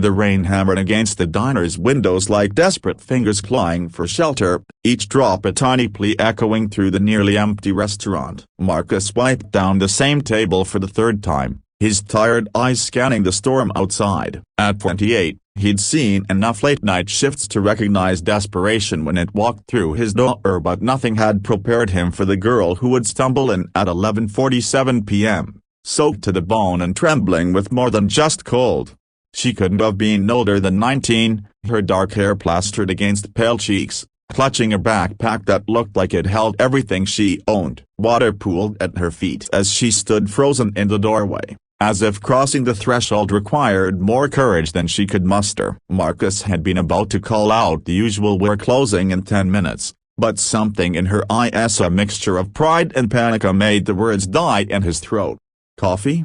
The rain hammered against the diner's windows like desperate fingers clawing for shelter, each drop a tiny plea echoing through the nearly empty restaurant. Marcus wiped down the same table for the third time, his tired eyes scanning the storm outside. At 28, he'd seen enough late-night shifts to recognize desperation when it walked through his door, but nothing had prepared him for the girl who would stumble in at 11:47 p.m., soaked to the bone and trembling with more than just cold. She couldn't have been older than 19, her dark hair plastered against pale cheeks, clutching a backpack that looked like it held everything she owned. Water pooled at her feet as she stood frozen in the doorway, as if crossing the threshold required more courage than she could muster. Marcus had been about to call out the usual "we're closing in 10 minutes, but something in her eyes, a mixture of pride and panic, made the words die in his throat. "Coffee?"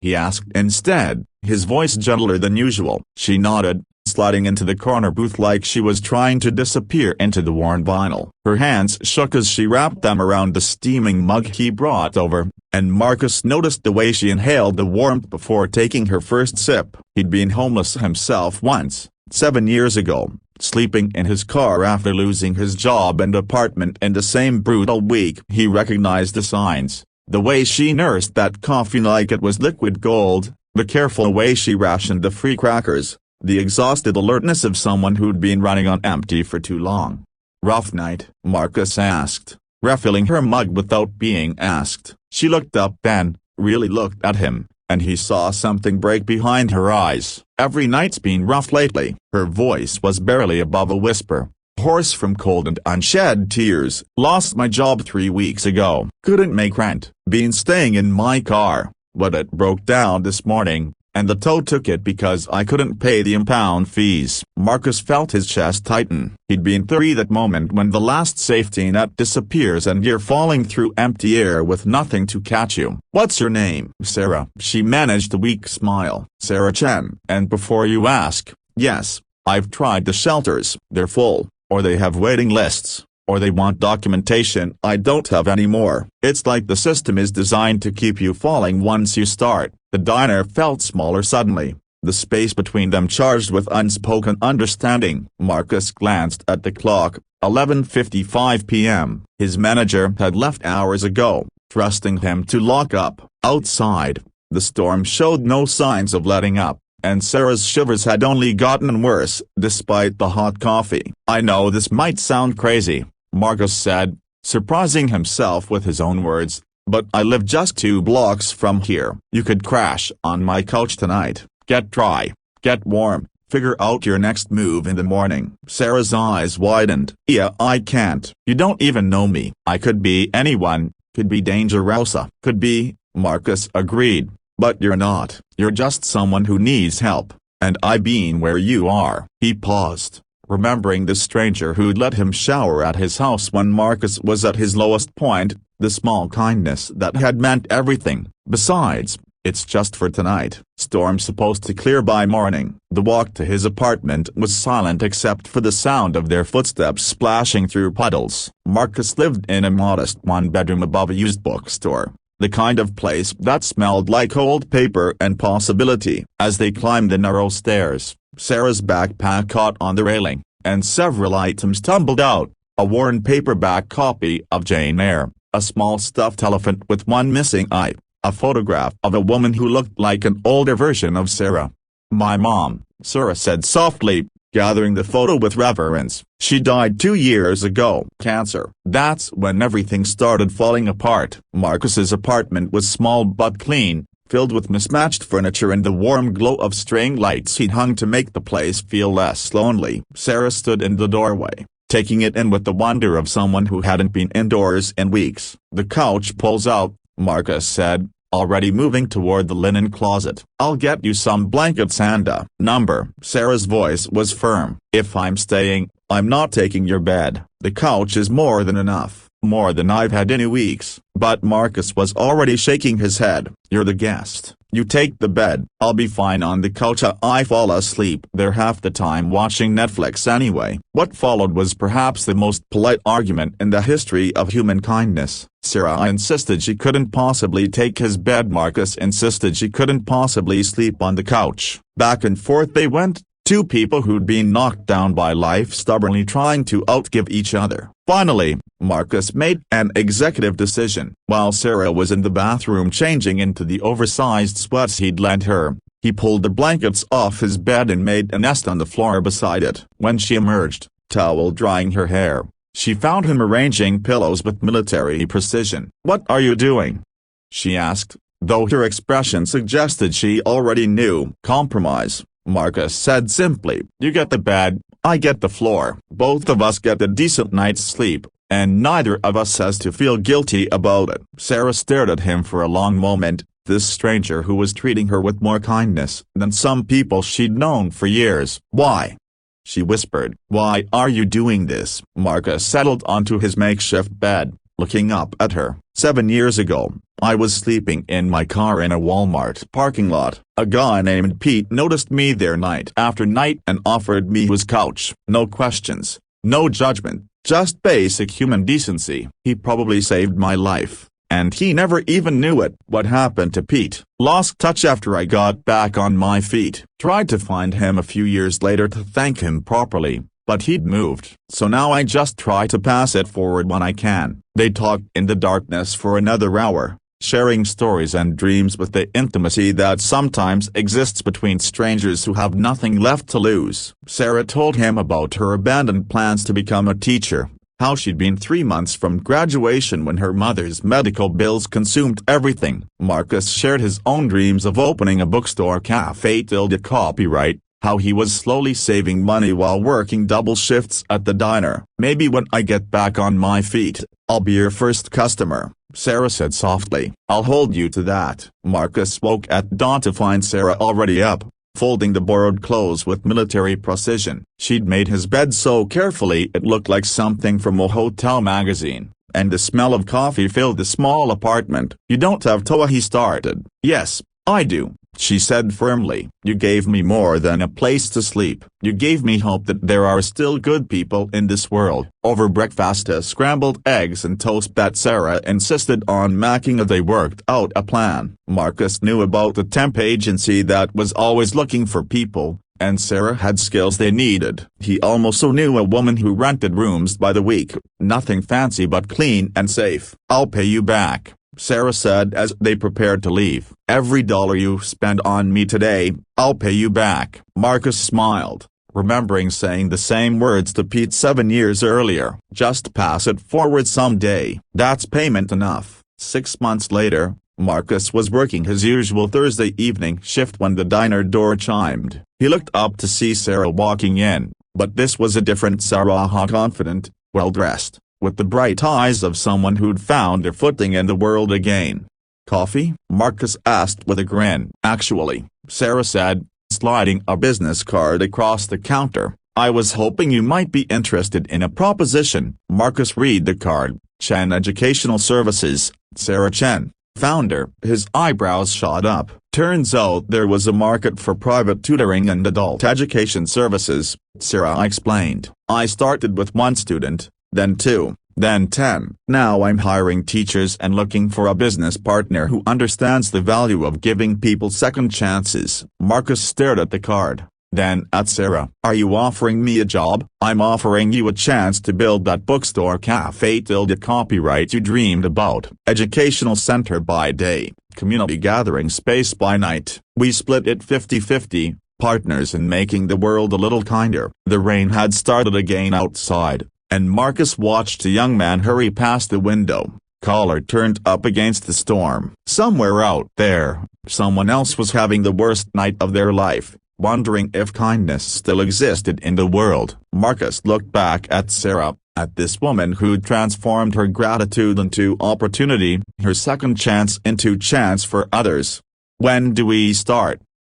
he asked instead, his voice gentler than usual. She nodded, sliding into the corner booth like she was trying to disappear into the worn vinyl. Her hands shook as she wrapped them around the steaming mug he brought over, and Marcus noticed the way she inhaled the warmth before taking her first sip. He'd been homeless himself once, 7 years ago, sleeping in his car after losing his job and apartment in the same brutal week. He recognized the signs. The way she nursed that coffee like it was liquid gold, the careful way she rationed the free crackers, the exhausted alertness of someone who'd been running on empty for too long. "Rough night?" Marcus asked, refilling her mug without being asked. She looked up then, really looked at him, and he saw something break behind her eyes. "Every night's been rough lately." Her voice was barely above a whisper, hoarse from cold and unshed tears. "Lost my job 3 weeks ago. Couldn't make rent. Been staying in my car, but it broke down this morning, and the tow took it because I couldn't pay the impound fees." Marcus felt his chest tighten. He'd been 30 that moment when the last safety net disappears and you're falling through empty air with nothing to catch you. "What's your name?" "Sarah." She managed a weak smile. "Sarah Chen." "And before you ask, yes, I've tried the shelters. They're full, or they have waiting lists, or they want documentation I don't have anymore. It's like the system is designed to keep you falling once you start." The diner felt smaller suddenly, the space between them charged with unspoken understanding. Marcus glanced at the clock, 11:55 p.m. His manager had left hours ago, trusting him to lock up. Outside, the storm showed no signs of letting up, and Sarah's shivers had only gotten worse, despite the hot coffee. "I know this might sound crazy," Marcus said, surprising himself with his own words, "but I live just 2 blocks from here. You could crash on my couch tonight, get dry, get warm, figure out your next move in the morning." Sarah's eyes widened. "Yeah, I can't. You don't even know me." "I could be anyone, could be Danger Rosa." "Could be," Marcus agreed, "but you're not. You're just someone who needs help, and I've been where you are." He paused, remembering the stranger who'd let him shower at his house when Marcus was at his lowest point, the small kindness that had meant everything. "Besides, it's just for tonight. Storm's supposed to clear by morning." The walk to his apartment was silent except for the sound of their footsteps splashing through puddles. Marcus lived in a modest 1-bedroom above a used bookstore, the kind of place that smelled like old paper and possibility. As they climbed the narrow stairs, Sarah's backpack caught on the railing, and several items tumbled out: a worn paperback copy of Jane Eyre, a small stuffed elephant with one missing eye, a photograph of a woman who looked like an older version of Sarah. "My mom," Sarah said softly, gathering the photo with reverence. "She died 2 years ago. Cancer." That's when everything started falling apart. Marcus's apartment was small but clean, filled with mismatched furniture and the warm glow of string lights he'd hung to make the place feel less lonely. Sarah stood in the doorway, taking it in with the wonder of someone who hadn't been indoors in weeks. "The couch pulls out," Marcus said, already moving toward the linen closet. "I'll get you some blankets and a number." Sarah's voice was firm. "If I'm staying, I'm not taking your bed. The couch is more than enough, more than I've had in weeks." But Marcus was already shaking his head. "You're the guest. You take the bed. I'll be fine on the couch. I fall asleep there half the time watching Netflix anyway. What followed was perhaps the most polite argument in the history of human kindness. Sarah insisted she couldn't possibly take his bed. Marcus insisted she couldn't possibly sleep on the couch. Back and forth they went, two people who'd been knocked down by life stubbornly trying to outgive each other. Finally, Marcus made an executive decision. While Sarah was in the bathroom changing into the oversized sweats he'd lent her, he pulled the blankets off his bed and made a nest on the floor beside it. When she emerged, towel drying her hair, she found him arranging pillows with military precision. "What are you doing?" she asked, though her expression suggested she already knew. "Compromise," Marcus said simply. "You get the bed, I get the floor. Both of us get a decent night's sleep, and neither of us has to feel guilty about it." Sarah stared at him for a long moment, this stranger who was treating her with more kindness than some people she'd known for years. "Why?" she whispered. "Why are you doing this?" Marcus settled onto his makeshift bed, looking up at her. "7 years ago, I was sleeping in my car in a Walmart parking lot. A guy named Pete noticed me there night after night and offered me his couch. No questions, no judgment, just basic human decency. He probably saved my life, and he never even knew it." "What happened to Pete?" "Lost touch after I got back on my feet. Tried to find him a few years later to thank him properly, but he'd moved. So now I just try to pass it forward when I can." They talked in the darkness for another hour, sharing stories and dreams with the intimacy that sometimes exists between strangers who have nothing left to lose. Sarah told him about her abandoned plans to become a teacher, how she'd been 3 months from graduation when her mother's medical bills consumed everything. Marcus shared his own dreams of opening a bookstore cafe tilde copyright, how he was slowly saving money while working double shifts at the diner. "Maybe when I get back on my feet, I'll be your first customer," Sarah said softly. "I'll hold you to that." Marcus woke at dawn to find Sarah already up, folding the borrowed clothes with military precision. She'd made his bed so carefully it looked like something from a hotel magazine, and the smell of coffee filled the small apartment. "You don't have Toa," he started. "Yes, I do," she said firmly. "You gave me more than a place to sleep. You gave me hope that there are still good people in this world." Over breakfast, scrambled eggs and toast that Sarah insisted on making, they worked out a plan. Marcus knew about the temp agency that was always looking for people, and Sarah had skills they needed. He also knew a woman who rented rooms by the week, nothing fancy but clean and safe. "I'll pay you back," Sarah said as they prepared to leave. "Every dollar you spend on me today, I'll pay you back." Marcus smiled, remembering saying the same words to Pete 7 years earlier. "Just pass it forward someday. That's payment enough." 6 months later, Marcus was working his usual Thursday evening shift when the diner door chimed. He looked up to see Sarah walking in, but this was a different Sarah, confident, well-dressed, with the bright eyes of someone who'd found their footing in the world again. "Coffee?" Marcus asked with a grin. "Actually," Sarah said, sliding a business card across the counter, "I was hoping you might be interested in a proposition." Marcus read the card. "Chen Educational Services, Sarah Chen, founder." His eyebrows shot up. "Turns out there was a market for private tutoring and adult education services," Sarah explained. "I started with 1 student, then 2, then 10. Now I'm hiring teachers and looking for a business partner who understands the value of giving people second chances." Marcus stared at the card, then at Sarah. "Are you offering me a job?" "I'm offering you a chance to build that bookstore cafe tilde copyright you dreamed about. Educational center by day, community gathering space by night. We split it 50-50, partners in making the world a little kinder." The rain had started again outside, and Marcus watched a young man hurry past the window, collar turned up against the storm. Somewhere out there, someone else was having the worst night of their life, wondering if kindness still existed in the world. Marcus looked back at Sarah, at this woman who'd transformed her gratitude into opportunity, her second chance into chance for others. "When do we start?"